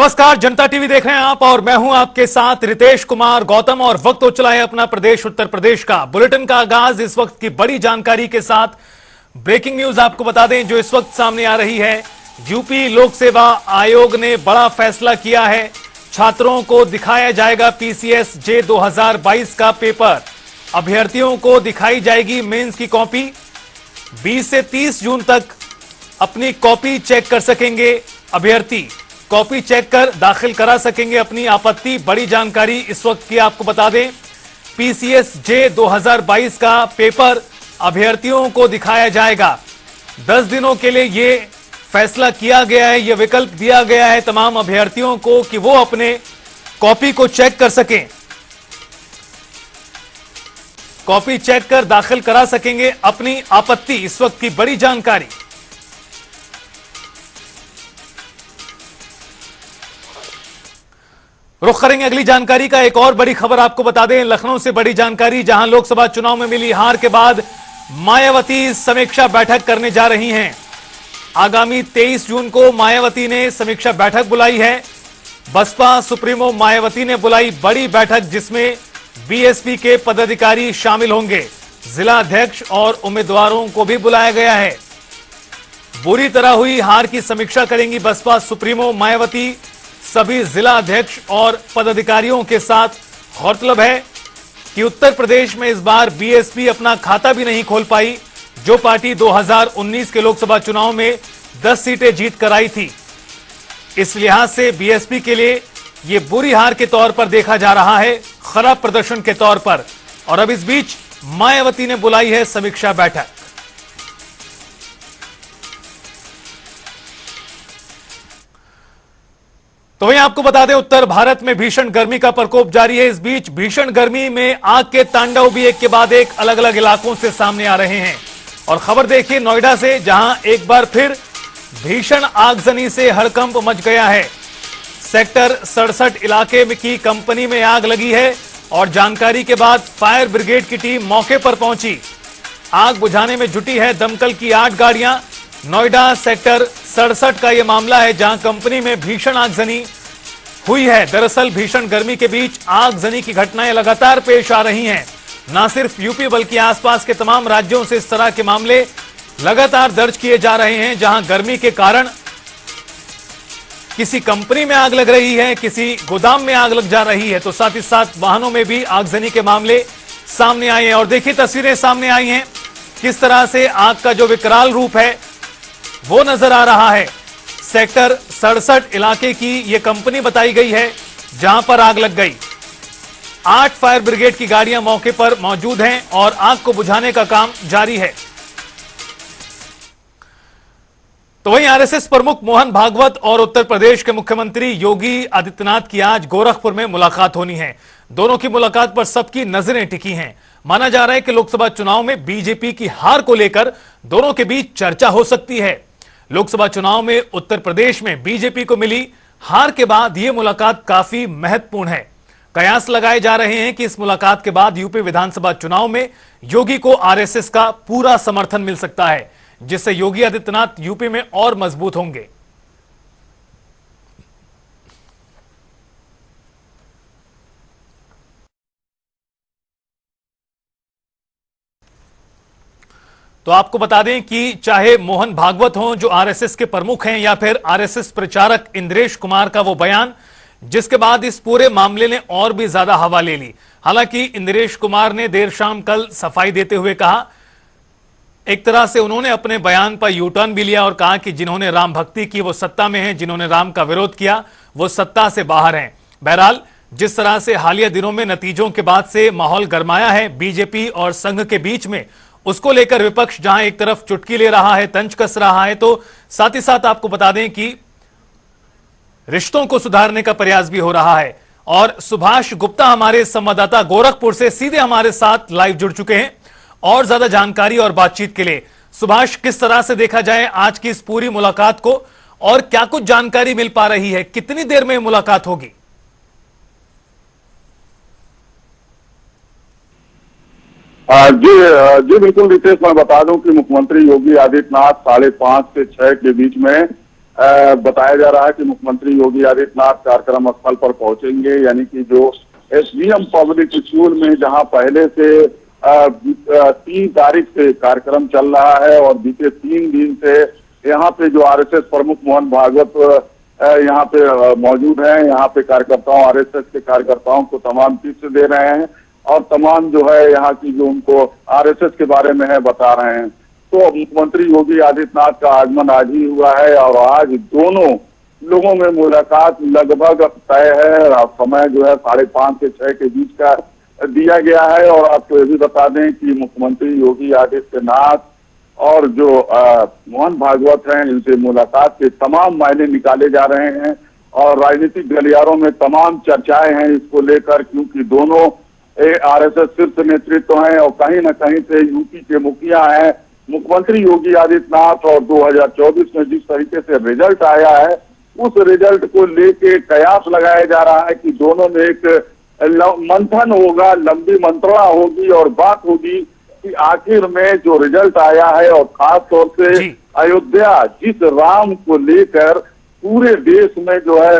नमस्कार, जनता टीवी देख रहे हैं आप और मैं हूं आपके साथ रितेश कुमार गौतम। और वक्त हो चला है अपना प्रदेश उत्तर प्रदेश का। बुलेटिन का आगाज इस वक्त की बड़ी जानकारी के साथ। ब्रेकिंग न्यूज आपको बता दें जो इस वक्त सामने आ रही है। यूपी लोक सेवा आयोग ने बड़ा फैसला किया है। छात्रों को दिखाया जाएगा पीसीएस जे 2022 का पेपर। अभ्यर्थियों को दिखाई जाएगी मेंस की कॉपी। 20 से 30 जून तक अपनी कॉपी चेक कर सकेंगे अभ्यर्थी। कॉपी चेक कर दाखिल करा सकेंगे अपनी आपत्ति। बड़ी जानकारी इस वक्त की आपको बता दें। पीसीएस जे 2022 का पेपर अभ्यर्थियों को दिखाया जाएगा। 10 दिनों के लिए यह फैसला किया गया है, यह विकल्प दिया गया है तमाम अभ्यर्थियों को कि वो अपने कॉपी को चेक कर सकें। कॉपी चेक कर दाखिल करा सकेंगे अपनी आपत्ति। इस वक्त की बड़ी जानकारी। रुख करेंगे अगली जानकारी का। एक और बड़ी खबर आपको बता दें, लखनऊ से बड़ी जानकारी, जहां लोकसभा चुनाव में मिली हार के बाद मायावती समीक्षा बैठक करने जा रही हैं। आगामी 23 जून को मायावती ने समीक्षा बैठक बुलाई है। बसपा सुप्रीमो मायावती ने बुलाई बड़ी बैठक जिसमें बीएसपी के पदाधिकारी शामिल होंगे। जिला अध्यक्ष और उम्मीदवारों को भी बुलाया गया है। बुरी तरह हुई हार की समीक्षा करेंगी बसपा सुप्रीमो मायावती सभी जिला अध्यक्ष और पदाधिकारियों के साथ। गौरतलब है कि उत्तर प्रदेश में इस बार बीएसपी अपना खाता भी नहीं खोल पाई, जो पार्टी 2019 के लोकसभा चुनाव में 10 सीटें जीत कर आई थी। इस लिहाज से बीएसपी के लिए यह बुरी हार के तौर पर देखा जा रहा है, खराब प्रदर्शन के तौर पर। और अब इस बीच मायावती ने बुलाई है समीक्षा बैठक। तो वहीं आपको बता दें, उत्तर भारत में भीषण गर्मी का प्रकोप जारी है। इस बीच भीषण गर्मी में आग के तांडव भी एक के बाद एक अलग अलग इलाकों से सामने आ रहे हैं। और खबर देखिए नोएडा से, जहां एक बार फिर भीषण आगजनी से हड़कंप मच गया है। सेक्टर 67 इलाके की कंपनी में आग लगी है और जानकारी के बाद फायर ब्रिगेड की टीम मौके पर पहुंची। आग बुझाने में जुटी है दमकल की 8 गाड़ियां। नोएडा सेक्टर 67 का यह मामला है जहां कंपनी में भीषण आगजनी हुई है। दरअसल भीषण गर्मी के बीच आगजनी की घटनाएं लगातार पेश आ रही हैं। न सिर्फ यूपी बल्कि आसपास के तमाम राज्यों से इस तरह के मामले लगातार दर्ज किए जा रहे हैं, जहां गर्मी के कारण किसी कंपनी में आग लग रही है, किसी गोदाम में आग लग जा रही है, तो साथ ही साथ वाहनों में भी आगजनी के मामले सामने आए हैं। और देखिए तस्वीरें सामने आई हैं, किस तरह से आग का जो विकराल रूप है वो नजर आ रहा है। सेक्टर 67 इलाके की यह कंपनी बताई गई है जहां पर आग लग गई। 8 फायर ब्रिगेड की गाड़ियां मौके पर मौजूद हैं और आग को बुझाने का काम जारी है। तो वहीं आरएसएस प्रमुख मोहन भागवत और उत्तर प्रदेश के मुख्यमंत्री योगी आदित्यनाथ की आज गोरखपुर में मुलाकात होनी है। दोनों की मुलाकात पर सबकी नजरें टिकी हैं। माना जा रहा है कि लोकसभा चुनाव में बीजेपी की हार को लेकर दोनों के बीच चर्चा हो सकती है। लोकसभा चुनाव में उत्तर प्रदेश में बीजेपी को मिली हार के बाद यह मुलाकात काफी महत्वपूर्ण है। कयास लगाए जा रहे हैं कि इस मुलाकात के बाद यूपी विधानसभा चुनाव में योगी को आरएसएस का पूरा समर्थन मिल सकता है, जिससे योगी आदित्यनाथ यूपी में और मजबूत होंगे। तो आपको बता दें कि चाहे मोहन भागवत हों जो आरएसएस के प्रमुख हैं, या फिर आरएसएस प्रचारक इंद्रेश कुमार का वो बयान, जिसके बाद इस पूरे मामले ने और भी ज्यादा हवा ले ली। हालांकि इंद्रेश कुमार ने देर शाम कल सफाई देते हुए कहा, एक तरह से उन्होंने अपने बयान पर यू टर्न भी लिया और कहा कि जिन्होंने राम भक्ति की वो सत्ता में हैं, जिन्होंने राम का विरोध किया वो सत्ता से बाहर हैं। बहरहाल जिस तरह से हालिया दिनों में नतीजों के बाद से माहौल गरमाया है बीजेपी और संघ के बीच में, उसको लेकर विपक्ष जहां एक तरफ चुटकी ले रहा है, तंज कस रहा है, तो साथ ही साथ आपको बता दें कि रिश्तों को सुधारने का प्रयास भी हो रहा है। और सुभाष गुप्ता हमारे संवाददाता गोरखपुर से सीधे हमारे साथ लाइव जुड़ चुके हैं और ज्यादा जानकारी और बातचीत के लिए। सुभाष, किस तरह से देखा जाए आज की इस पूरी मुलाकात को और क्या कुछ जानकारी मिल पा रही है, कितनी देर में मुलाकात होगी? जी बिल्कुल रितेश, मैं बता दूं कि मुख्यमंत्री योगी आदित्यनाथ 5:30 से 6 के बीच में बताया जा रहा है कि मुख्यमंत्री योगी आदित्यनाथ कार्यक्रम स्थल पर पहुंचेंगे, यानी कि जो एसडीएम पब्लिक स्कूल में जहां पहले से 3 तारीख से कार्यक्रम चल रहा है और बीते 3 दिन से यहाँ पे जो आरएसएस प्रमुख मोहन भागवत यहाँ पे मौजूद हैं। यहाँ पे कार्यकर्ताओं, आरएसएस के कार्यकर्ताओं को तमाम टिप्स दे रहे हैं और तमाम जो है यहाँ की जो उनको आरएसएस के बारे में है बता रहे हैं। तो मुख्यमंत्री योगी आदित्यनाथ का आगमन आज ही हुआ है और आज दोनों लोगों में मुलाकात लगभग तय है। समय जो है 5:30 से 6 के बीच का दिया गया है। और आपको ये भी बता दें कि मुख्यमंत्री योगी आदित्यनाथ और जो मोहन भागवत हैं, इनसे मुलाकात के तमाम मायने निकाले जा रहे हैं और राजनीतिक गलियारों में तमाम चर्चाएं हैं इसको लेकर, क्योंकि दोनों आरएसएस शीर्ष नेतृत्व हैं और कहीं न कहीं से यूपी के मुखिया हैं। मुख्यमंत्री योगी आदित्यनाथ और 2024 में जिस तरीके से रिजल्ट आया है, उस रिजल्ट को लेके कयास लगाया जा रहा है कि दोनों में एक मंथन होगा, लंबी मंत्रणा होगी और बात होगी कि आखिर में जो रिजल्ट आया है और खास तौर से अयोध्या जिस राम को लेकर पूरे देश में जो है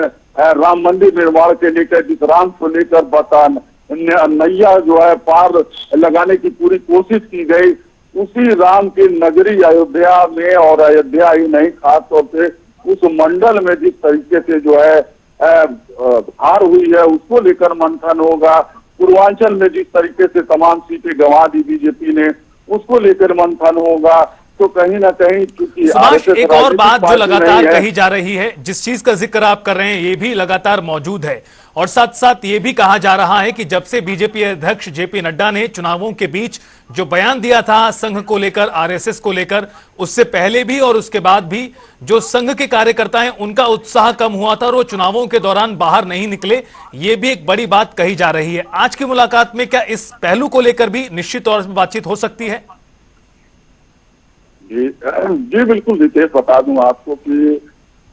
राम मंदिर निर्माण के लेकर, जिस राम को लेकर नैया जो है पार लगाने की पूरी कोशिश की गई, उसी राम की नगरी अयोध्या में, और अयोध्या ही नहीं खास तौर से उस मंडल में जिस तरीके से जो है हार हुई है उसको लेकर मंथन होगा। पूर्वांचल में जिस तरीके से तमाम सीटें गंवा दी बीजेपी ने, उसको लेकर मंथन होगा। तो कहीं ना कहीं चूंकि सुभाष, एक और बात जो लगातार कही जा रही है, जिस चीज का जिक्र आप कर रहे हैं, ये भी लगातार मौजूद है और साथ साथ ये भी कहा जा रहा है कि जब से बीजेपी अध्यक्ष जेपी नड्डा ने चुनावों के बीच जो बयान दिया था संघ को लेकर, आरएसएस को लेकर, उससे पहले भी और उसके बाद भी जो संघ के कार्यकर्ता हैं उनका उत्साह कम हुआ था और वो चुनावों के दौरान बाहर नहीं निकले। ये भी एक बड़ी बात कही जा रही है। आज की मुलाकात में क्या इस पहलू को लेकर भी निश्चित तौर पर बातचीत हो सकती है? जी बिल्कुल रितेश, बता दूं आपको कि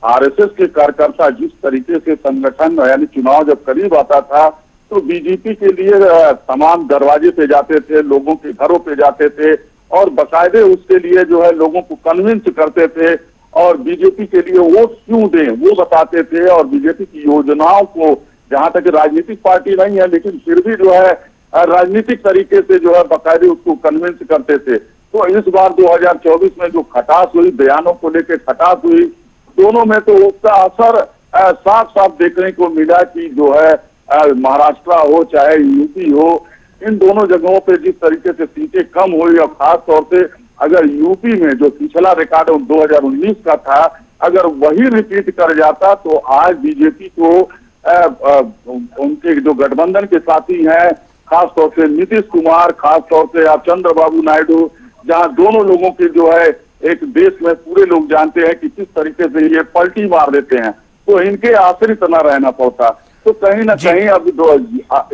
आरएसएस के कार्यकर्ता जिस तरीके से संगठन यानी चुनाव जब करीब आता था तो बीजेपी के लिए तमाम दरवाजे पे जाते थे, लोगों के घरों पे जाते थे और बाकायदे उसके लिए जो है लोगों को कन्विंस करते थे और बीजेपी के लिए वोट क्यों दें वो बताते थे और बीजेपी की योजनाओं को, जहां तक राजनीतिक पार्टी नहीं है लेकिन फिर भी जो है राजनीतिक तरीके से जो है बाकायदे उसको कन्विंस करते थे। तो इस बार 2024 में जो खटास हुई, बयानों को लेकर खटास हुई, दोनों में तो उसका असर साफ साफ देखने को मिला कि जो है महाराष्ट्र हो चाहे यूपी हो, इन दोनों जगहों पे जिस तरीके से सीटें कम हुई और खास तौर से अगर यूपी में जो पिछला रिकॉर्ड 2019 का था, अगर वही रिपीट कर जाता तो आज बीजेपी को उनके जो गठबंधन के साथी हैं, खास तौर से नीतीश कुमार, खास तौर से आप चंद्रबाबू नायडू, जहां दोनों लोगों के जो है एक देश में पूरे लोग जानते हैं कि किस तरीके से ये पलटी मार देते हैं, तो इनके आश्रित न रहना पड़ता। तो कहीं ना कहीं अब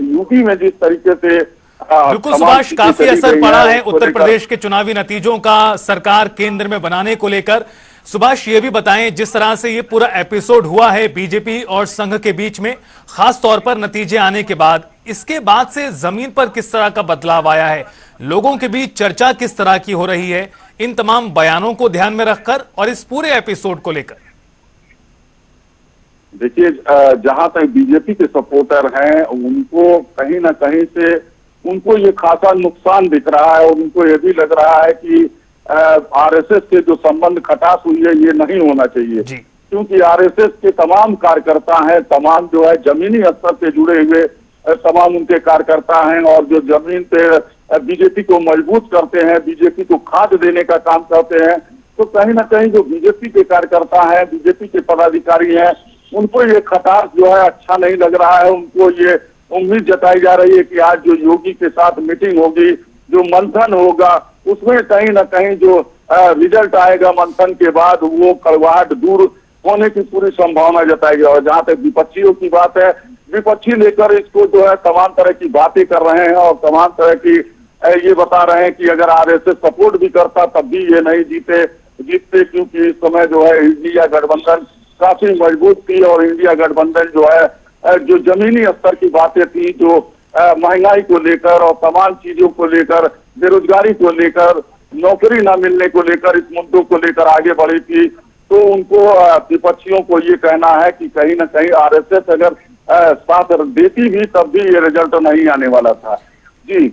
यूपी में जिस तरीके से बिल्कुल सुभाष, काफी असर पड़ा है उत्तर प्रदेश के चुनावी नतीजों का सरकार केंद्र में बनाने को लेकर। सुभाष, ये भी बताएं, जिस तरह से ये पूरा एपिसोड हुआ है बीजेपी और संघ के बीच में, खास तौर पर नतीजे आने के बाद, इसके बाद से जमीन पर किस तरह का बदलाव आया है, लोगों के बीच चर्चा किस तरह की हो रही है इन तमाम बयानों को ध्यान में रखकर और इस पूरे एपिसोड को लेकर? देखिए, जहां तक बीजेपी के सपोर्टर हैं उनको कहीं ना कहीं से उनको ये खासा नुकसान दिख रहा है और उनको ये भी लग रहा है कि आरएसएस से जो संबंध खटास हुई है ये नहीं होना चाहिए, क्योंकि आरएसएस के तमाम कार्यकर्ता हैं, तमाम जो है जमीनी स्तर से जुड़े हुए तमाम उनके कार्यकर्ता हैं और जो जमीन पे बीजेपी को मजबूत करते हैं, बीजेपी को खाद देने का काम करते हैं। तो कहीं ना कहीं जो बीजेपी के कार्यकर्ता हैं, बीजेपी के पदाधिकारी हैं, उनको ये खटास जो है अच्छा नहीं लग रहा है। उनको ये उम्मीद जताई जा रही है कि आज जो योगी के साथ मीटिंग होगी, जो मंथन होगा, उसमें कहीं ना कहीं जो रिजल्ट आएगा मंथन के बाद, वो कड़वाहट दूर होने की पूरी संभावना जताई। और जहां तक विपक्षियों की बात है, विपक्षी लेकर इसको जो है तमाम तरह की बातें कर रहे हैं और तमाम तरह की ये बता रहे हैं कि अगर आरएसएस सपोर्ट भी करता तब भी ये नहीं जीतते, क्योंकि इस समय जो है इंडिया गठबंधन काफी मजबूत थी और इंडिया गठबंधन जो है जो जमीनी स्तर की बातें थी, जो महंगाई को लेकर और तमाम चीजों को लेकर, बेरोजगारी को लेकर, नौकरी न मिलने को लेकर, इस मुद्दों को लेकर आगे बढ़ी थी। तो उनको विपक्षियों को ये कहना है कि कहीं ना कहीं आरएसएस अगर साथ देती भी तब भी ये रिजल्ट नहीं आने वाला था। जी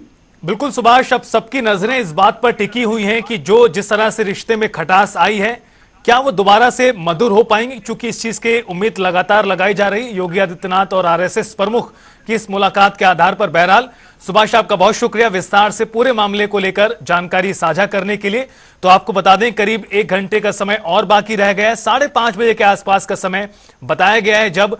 बिल्कुल सुभाष, अब सबकी नजरें इस बात पर टिकी हुई हैं कि जो जिस तरह से रिश्ते में खटास आई है, क्या वो दोबारा से मधुर हो पाएंगे, क्योंकि इस चीज की उम्मीद लगातार लगाई जा रही योगी आदित्यनाथ और आरएसएस प्रमुख की इस मुलाकात के आधार पर। बहरहाल सुभाष, आपका बहुत शुक्रिया विस्तार से पूरे मामले को लेकर जानकारी साझा करने के लिए। तो आपको बता दें करीब 1 घंटे का समय और बाकी रह गया है। 5:30 बजे के आसपास का समय बताया गया है जब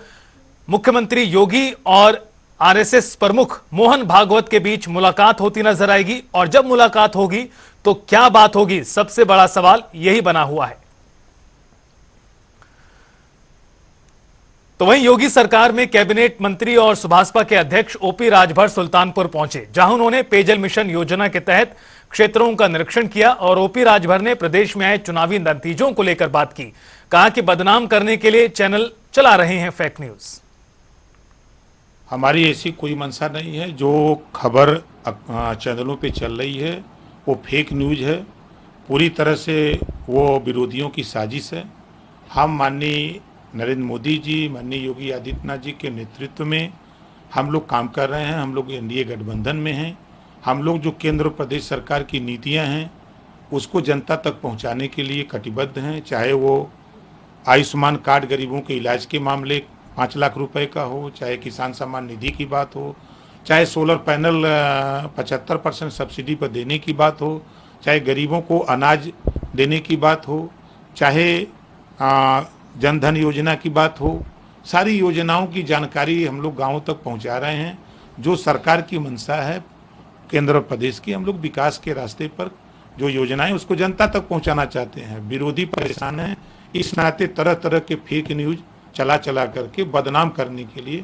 मुख्यमंत्री योगी और आरएसएस प्रमुख मोहन भागवत के बीच मुलाकात होती नजर आएगी। और जब मुलाकात होगी तो क्या बात होगी, सबसे बड़ा सवाल यही बना हुआ है। तो वहीं योगी सरकार में कैबिनेट मंत्री और सुभाषपा के अध्यक्ष ओपी राजभर सुल्तानपुर पहुंचे, जहां उन्होंने पेयजल मिशन योजना के तहत क्षेत्रों का निरीक्षण किया। और ओपी राजभर ने प्रदेश में आए चुनावी नतीजों को लेकर बात की। कहा कि बदनाम करने के लिए चैनल चला रहे हैं फेक न्यूज। हमारी ऐसी कोई मंशा नहीं है। जो खबर चैनलों पे चल रही है वो फेक न्यूज है, पूरी तरह से वो विरोधियों की साजिश है। हम माननीय नरेंद्र मोदी जी, माननीय योगी आदित्यनाथ जी के नेतृत्व में हम लोग काम कर रहे हैं। हम लोग एनडीए गठबंधन में हैं। हम लोग जो केंद्र और प्रदेश सरकार की नीतियां हैं उसको जनता तक पहुंचाने के लिए कटिबद्ध हैं। चाहे वो आयुष्मान कार्ड गरीबों के इलाज के मामले 5 लाख रुपए का हो, चाहे किसान सम्मान निधि की बात हो, चाहे सोलर पैनल 75% सब्सिडी पर देने की बात हो, चाहे गरीबों को अनाज देने की बात हो, चाहे जनधन योजना की बात हो, सारी योजनाओं की जानकारी हम लोग गांवों तक पहुंचा रहे हैं। जो सरकार की मंशा है केंद्र और प्रदेश की, हम लोग विकास के रास्ते पर जो योजनाएं उसको जनता तक पहुंचाना चाहते हैं। विरोधी परेशान हैं, इस नाते तरह तरह के फेक न्यूज चला करके बदनाम करने के लिए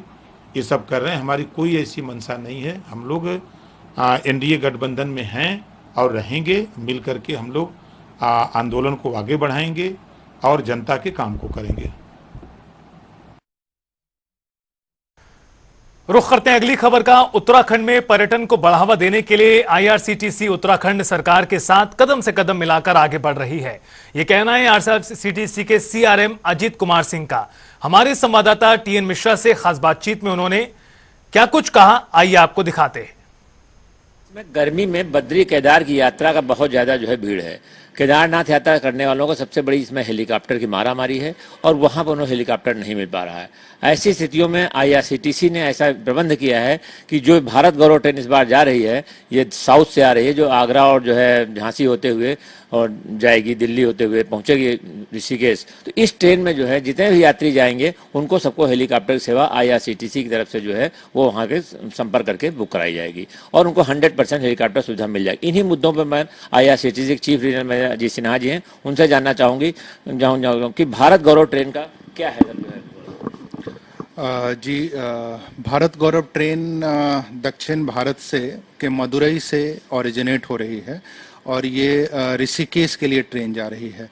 ये सब कर रहे हैं। हमारी कोई ऐसी मंशा नहीं है। हम लोग एनडीए गठबंधन में हैं और रहेंगे। मिल करके हम लोग आंदोलन को आगे बढ़ाएंगे और जनता के काम को करेंगे। रुख करते हैं अगली खबर का। उत्तराखंड में पर्यटन को बढ़ावा देने के लिए आईआरसीटीसी उत्तराखंड सरकार के साथ कदम से कदम मिलाकर आगे बढ़ रही है। यह कहना है आईआरसीटीसी के सीआरएम अजीत कुमार सिंह का। हमारे संवाददाता टीएन मिश्रा से खास बातचीत में उन्होंने क्या कुछ कहा, आइए आपको दिखाते हैं। गर्मी में बद्री केदार की यात्रा का बहुत ज्यादा भीड़ है। केदारनाथ यात्रा करने वालों को सबसे बड़ी इसमें हेलीकॉप्टर की मारामारी है और वहां पर उन्हें हेलीकॉप्टर नहीं मिल पा रहा है। ऐसी स्थितियों में आईआरसीटीसी ने ऐसा प्रबंध किया है कि जो भारत गौरव ट्रेन इस बार जा रही है, ये साउथ से आ रही है, जो आगरा और झांसी होते हुए और जाएगी, दिल्ली होते हुए पहुंचेगी ऋषिकेश। तो इस ट्रेन में जितने भी यात्री जाएंगे उनको सबको हेलीकॉप्टर सेवा आईआरसीटीसी की तरफ से वो वहाँ के संपर्क करके बुक कराई जाएगी और उनको 100% हेलीकॉप्टर सुविधा मिल जाएगी। इन्हीं मुद्दों पर मैं आईआरसीटीसी के chief regional manager Ajit Sinha ji हैं, उनसे जानना चाहूंगी कि भारत गौरव ट्रेन का क्या है। जी, भारत गौरव ट्रेन दक्षिण भारत से के मदुरई से ओरिजिनेट हो रही है और ये ऋषिकेश के लिए ट्रेन जा रही है।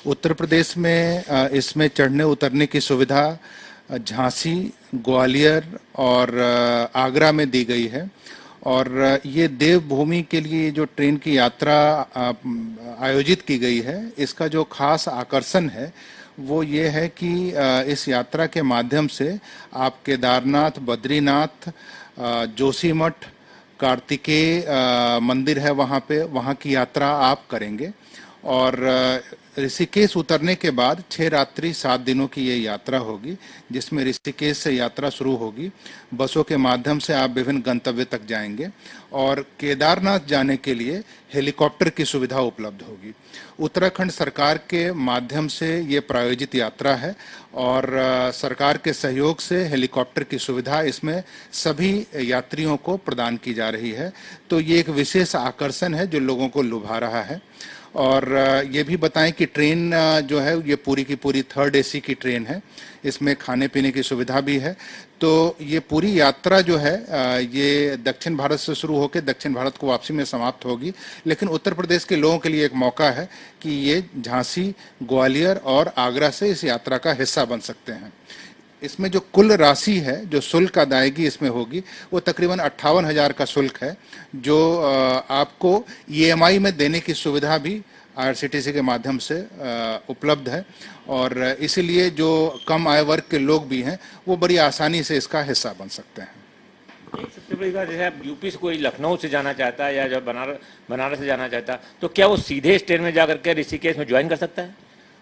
उत्तर प्रदेश में इसमें चढ़ने उतरने की सुविधा झांसी, ग्वालियर और आगरा में दी गई है। और ये देवभूमि के लिए जो ट्रेन की यात्रा आयोजित की गई है, इसका जो खास आकर्षण है वो ये है कि इस यात्रा के माध्यम से आप केदारनाथ, बद्रीनाथ, जोशीमठ, कार्तिकेय मंदिर है वहाँ पे, वहाँ की यात्रा आप करेंगे। और ऋषिकेश उतरने के बाद 6 रात्रि 7 दिनों की ये यात्रा होगी, जिसमें ऋषिकेश से यात्रा शुरू होगी। बसों के माध्यम से आप विभिन्न गंतव्य तक जाएंगे और केदारनाथ जाने के लिए हेलीकॉप्टर की सुविधा उपलब्ध होगी। उत्तराखंड सरकार के माध्यम से ये प्रायोजित यात्रा है और सरकार के सहयोग से हेलीकॉप्टर की सुविधा इसमें सभी यात्रियों को प्रदान की जा रही है। तो ये एक विशेष आकर्षण है जो लोगों को लुभा रहा है। और ये भी बताएं कि ट्रेन जो है ये पूरी की पूरी 3rd AC की ट्रेन है, इसमें खाने पीने की सुविधा भी है। तो ये पूरी यात्रा जो है ये दक्षिण भारत से शुरू होकर दक्षिण भारत को वापसी में समाप्त होगी, लेकिन उत्तर प्रदेश के लोगों के लिए एक मौका है कि ये झांसी, ग्वालियर और आगरा से इस यात्रा का हिस्सा बन सकते हैं। इसमें जो कुल राशि है, जो शुल्क अदायगी इसमें होगी, वो तकरीबन 58,000 का शुल्क है, जो आपको EMI में देने की सुविधा भी IRCTC के माध्यम से उपलब्ध है और इसीलिए जो कम आय वर्ग के लोग भी हैं वो बड़ी आसानी से इसका हिस्सा बन सकते हैं। एक सबसे बड़ी बात जैसे अब यूपी से कोई लखनऊ से जाना चाहता है या जब बनारस से जाना चाहता है तो क्या वो सीधे इस ट्रेन में जाकर के ऋषिकेश में ज्वाइन कर सकता है?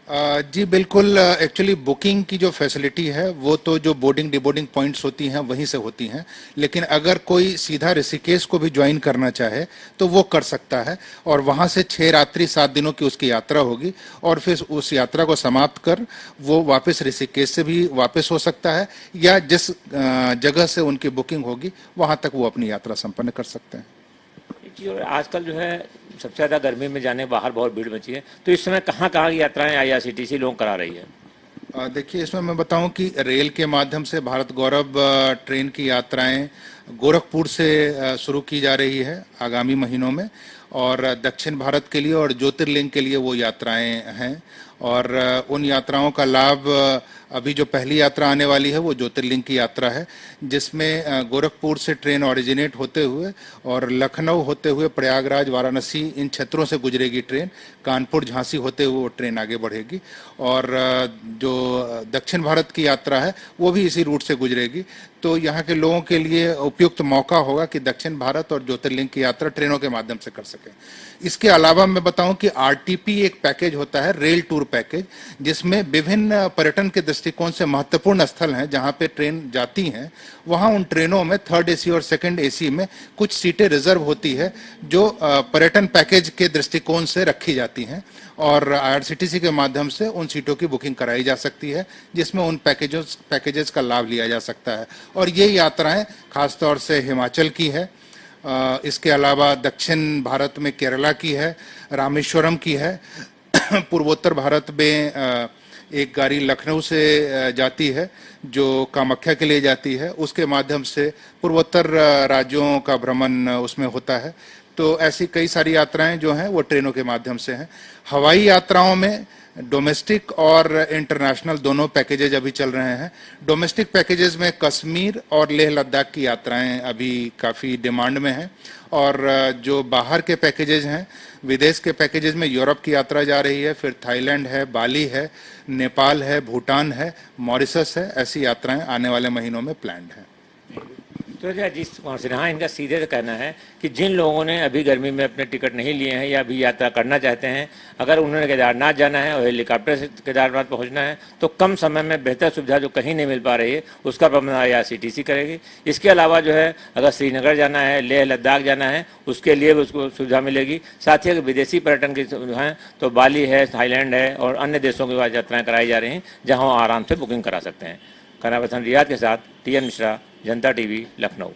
जी बिल्कुल। एक्चुअली बुकिंग की जो फैसिलिटी है वो तो जो बोर्डिंग डिबोर्डिंग पॉइंट्स होती हैं वहीं से होती हैं, लेकिन अगर कोई सीधा ऋषिकेश को भी ज्वाइन करना चाहे तो वो कर सकता है और वहाँ से 6 रात्रि 7 दिनों की उसकी यात्रा होगी और फिर उस यात्रा को समाप्त कर वो वापस ऋषिकेश से भी वापस हो सकता है या जिस जगह से उनकी बुकिंग होगी वहाँ तक वो अपनी यात्रा संपन्न कर सकते हैं। और आजकल जो है सबसे ज़्यादा गर्मी में जाने बाहर बहुत भीड़ मची है, तो इस समय कहाँ कहाँ की यात्राएं IRCTC लोग करा रही है? देखिए इसमें मैं बताऊं कि रेल के माध्यम से भारत गौरव ट्रेन की यात्राएं गोरखपुर से शुरू की जा रही है आगामी महीनों में और दक्षिण भारत के लिए और ज्योतिर्लिंग के लिए वो यात्राएं हैं और उन यात्राओं का लाभ अभी जो पहली यात्रा आने वाली है वो ज्योतिर्लिंग की यात्रा है जिसमें गोरखपुर से ट्रेन ओरिजिनेट होते हुए और लखनऊ होते हुए प्रयागराज वाराणसी इन क्षेत्रों से गुजरेगी ट्रेन, कानपुर झांसी होते हुए वो ट्रेन आगे बढ़ेगी और जो दक्षिण भारत की यात्रा है वो भी इसी रूट से गुजरेगी। तो यहाँ के लोगों के लिए उपयुक्त मौका होगा कि दक्षिण भारत और ज्योतिर्लिंग की यात्रा ट्रेनों के माध्यम से कर सकें। इसके अलावा मैं बताऊं कि RTP एक पैकेज होता है, रेल टूर पैकेज, जिसमें विभिन्न पर्यटन के दृष्टिकोण से महत्वपूर्ण स्थल हैं जहां पे ट्रेन जाती हैं, वहां उन ट्रेनों में 3rd AC और 2nd AC में कुछ सीटें रिजर्व होती है जो पर्यटन पैकेज के दृष्टिकोण से रखी जाती हैं और IRCTC के माध्यम से उन सीटों की बुकिंग कराई जा सकती है जिसमें उन पैकेजेस का लाभ लिया जा सकता है और ये यात्राएं खासतौर से हिमाचल की है, इसके अलावा दक्षिण भारत में केरला की है, रामेश्वरम की है, पूर्वोत्तर भारत में एक गाड़ी लखनऊ से जाती है जो कामाख्या के लिए जाती है, उसके माध्यम से पूर्वोत्तर राज्यों का भ्रमण उसमें होता है। तो ऐसी कई सारी यात्राएं जो हैं वो ट्रेनों के माध्यम से हैं। हवाई यात्राओं में डोमेस्टिक और इंटरनेशनल दोनों पैकेजेज अभी चल रहे हैं। डोमेस्टिक पैकेजेज में कश्मीर और लेह लद्दाख की यात्राएं अभी काफ़ी डिमांड में हैं और जो बाहर के पैकेजेज हैं, विदेश के पैकेजेज में यूरोप की यात्रा जा रही है, फिर थाईलैंड है, बाली है, नेपाल है, भूटान है, मॉरिशस है, ऐसी यात्राएं आने वाले महीनों में प्लान्ड हैं। तो जिस सिन्हा इनका सीधे से कहना है कि जिन लोगों ने अभी गर्मी में अपने टिकट नहीं लिए हैं या अभी यात्रा करना चाहते हैं, अगर उन्होंने केदारनाथ जाना है और हेलीकॉप्टर से केदारनाथ पहुंचना है तो कम समय में बेहतर सुविधा जो कहीं नहीं मिल पा रही है उसका प्रबंध IRCTC करेगी। इसके अलावा जो है अगर श्रीनगर जाना है, लेह लद्दाख जाना है, उसके लिए भी उसको सुविधा मिलेगी। साथ ही अगर विदेशी पर्यटन की हैं तो बाली है, थाईलैंड है और अन्य देशों की बाद यात्राएँ कराई जा रही हैं जहाँ आराम से बुकिंग करा सकते हैं। कनावसन रियाद के साथ TN मिश्रा, जनता TV, लखनऊ।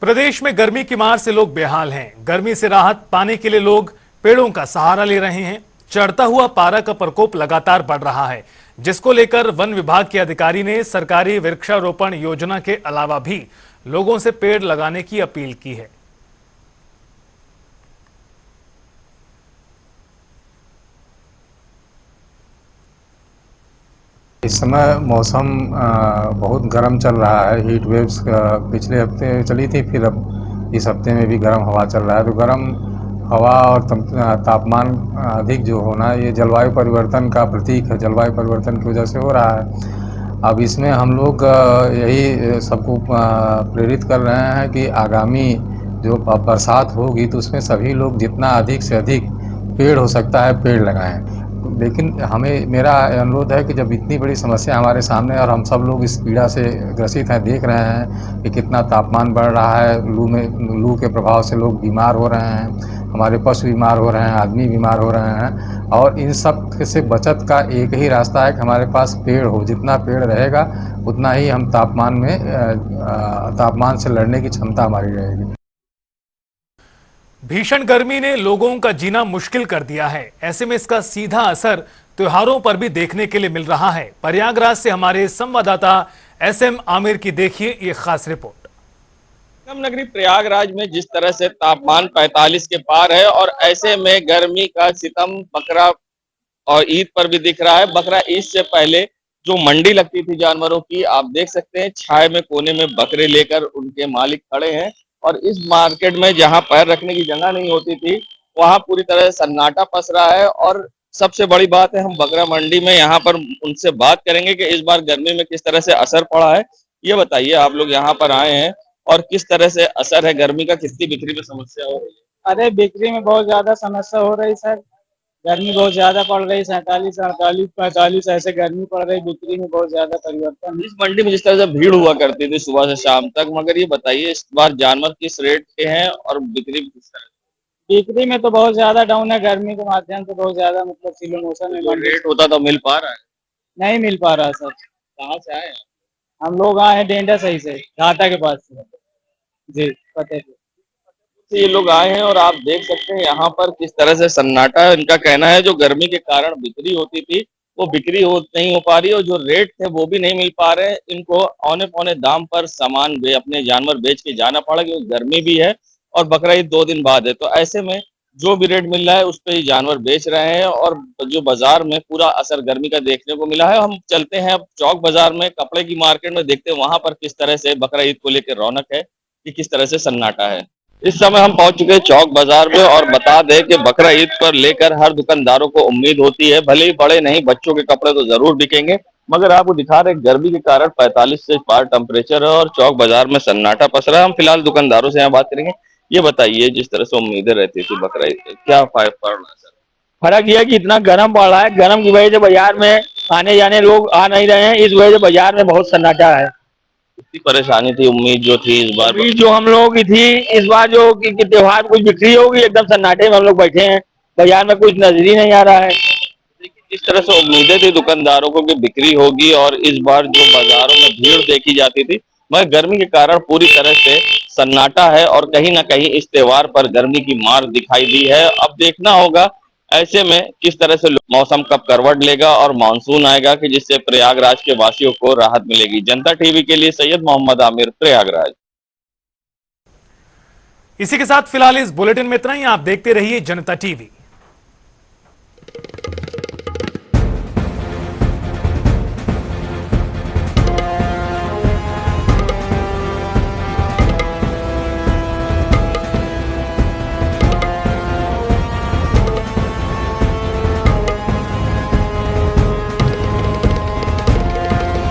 प्रदेश में गर्मी की मार से लोग बेहाल हैं। गर्मी से राहत पाने के लिए लोग पेड़ों का सहारा ले रहे हैं। चढ़ता हुआ पारा का प्रकोप लगातार बढ़ रहा है, जिसको लेकर वन विभाग के अधिकारी ने सरकारी वृक्षारोपण योजना के अलावा भी लोगों से पेड़ लगाने की अपील की है। इस समय मौसम बहुत गर्म चल रहा है। हीट वेव्स पिछले हफ्ते चली थी, फिर अब इस हफ्ते में भी गर्म हवा चल रहा है। तो गर्म हवा और तापमान अधिक जो होना, ये जलवायु परिवर्तन का प्रतीक है। जलवायु परिवर्तन की वजह से हो रहा है। अब इसमें हम लोग यही सबको प्रेरित कर रहे हैं कि आगामी जो बरसात होगी तो उसमें सभी लोग जितना अधिक से अधिक पेड़ हो सकता है पेड़ लगाएं। लेकिन मेरा अनुरोध है कि जब इतनी बड़ी समस्या हमारे सामने और हम सब लोग इस पीड़ा से ग्रसित हैं, देख रहे हैं कि कितना तापमान बढ़ रहा है, लू के प्रभाव से लोग बीमार हो रहे हैं, हमारे पशु बीमार हो रहे हैं, आदमी बीमार हो रहे हैं और इन सब से बचत का एक ही रास्ता है कि हमारे पास पेड़ हो। जितना पेड़ रहेगा उतना ही हम तापमान से लड़ने की क्षमता हमारी रहेगी। भीषण गर्मी ने लोगों का जीना मुश्किल कर दिया है। ऐसे में इसका सीधा असर त्योहारों पर भी देखने के लिए मिल रहा है। प्रयागराज से हमारे संवाददाता SM आमिर की देखिए ये खास रिपोर्ट। संगम नगरी प्रयागराज में जिस तरह से तापमान 45 के पार है और ऐसे में गर्मी का सितम बकरा और ईद पर भी दिख रहा है। बकरा ईद से पहले जो मंडी लगती थी जानवरों की, आप देख सकते हैं छाए में कोने में बकरे लेकर उनके मालिक खड़े हैं और इस मार्केट में जहां पैर रखने की जगह नहीं होती थी, वहां पूरी तरह से सन्नाटा पस रहा है। और सबसे बड़ी बात है, हम बकरा मंडी में यहाँ पर उनसे बात करेंगे कि इस बार गर्मी में किस तरह से असर पड़ा है। ये बताइए, आप लोग यहाँ पर आए हैं और किस तरह से असर है गर्मी का, कितनी बिक्री में समस्या हो रही है? अरे बिक्री में बहुत ज्यादा समस्या हो रही सर। गर्मी बहुत ज्यादा पड़ रही, 47, 48, 45 ऐसे गर्मी पड़ रही। बिक्री में बहुत ज्यादा परिवर्तन। इस मंडी में जिस तरह से भीड़ हुआ करती थी सुबह से शाम तक, मगर ये बताइए इस बार जानवर किस रेट के हैं और बिक्री भी किस तरह? बिक्री में तो बहुत ज्यादा डाउन है, गर्मी के माध्यम से बहुत ज्यादा, मतलब किलो मोशन में जो रेट होता तो मिल पा रहा है? नहीं मिल पा रहा सर। कहाँ से आए हैं? हम लोग आए हैं डेंडा सही से, घाटा के पास से। जी पते से ये लोग आए हैं और आप देख सकते हैं यहाँ पर किस तरह से सन्नाटा है। इनका कहना है जो गर्मी के कारण बिक्री होती थी वो बिक्री नहीं हो पा रही, और जो रेट थे वो भी नहीं मिल पा रहे। इनको औने पौने दाम पर सामान अपने जानवर बेच के जाना पड़ा, क्योंकि गर्मी भी है और बकरा ईद 2 दिन बाद है। तो ऐसे में जो भी रेट मिल रहा है उस पे ही जानवर बेच रहे हैं, और जो बाजार में पूरा असर गर्मी का देखने को मिला है। हम चलते हैं अब चौक बाजार में, कपड़े की मार्केट में, देखते हैं वहां पर किस तरह से बकरा ईद को लेकर रौनक है, कि किस तरह से सन्नाटा है। इस समय हम पहुंच चुके हैं चौक बाजार में, और बता दें कि बकरा ईद पर लेकर हर दुकानदारों को उम्मीद होती है, भले ही बड़े नहीं, बच्चों के कपड़े तो जरूर बिकेंगे। मगर आपको दिखा रहे गर्मी के कारण 45 से पार टेम्परेचर है और चौक बाजार में सन्नाटा पस रहा है। हम फिलहाल दुकानदारों से यहाँ बात करेंगे। ये बताइए, जिस तरह से उम्मीदें रहती थी बकरा ईद पे, क्या फर्क पड़ रहा है सर? फर्क यह है कि इतना गर्म पड़ रहा है, गर्म की वजह से बाजार में आने जाने लोग आ नहीं रहे हैं, इस वजह से बाजार में बहुत सन्नाटा है। कितनी परेशानी थी, उम्मीद जो थी इस बार? अभी जो हम लोगों की थी इस बार जो कि त्योहार कुछ बिक्री होगी, एकदम सन्नाटे में हम लोग बैठे हैं, बाजार में कुछ नजर ही नहीं आ रहा है। देखिए, जिस तरह से उम्मीदें थी दुकानदारों को कि बिक्री होगी, और इस बार जो बाजारों में भीड़ देखी जाती थी, मगर गर्मी के कारण पूरी तरह से सन्नाटा है, और कहीं ना कहीं इस त्योहार पर गर्मी की मार दिखाई दी है। अब देखना होगा ऐसे में किस तरह से मौसम कब करवट लेगा और मानसून आएगा, कि जिससे प्रयागराज के वासियों को राहत मिलेगी। जनता टीवी के लिए सैयद मोहम्मद आमिर, प्रयागराज। इसी के साथ फिलहाल इस बुलेटिन में इतना ही। आप देखते रहिए जनता टीवी।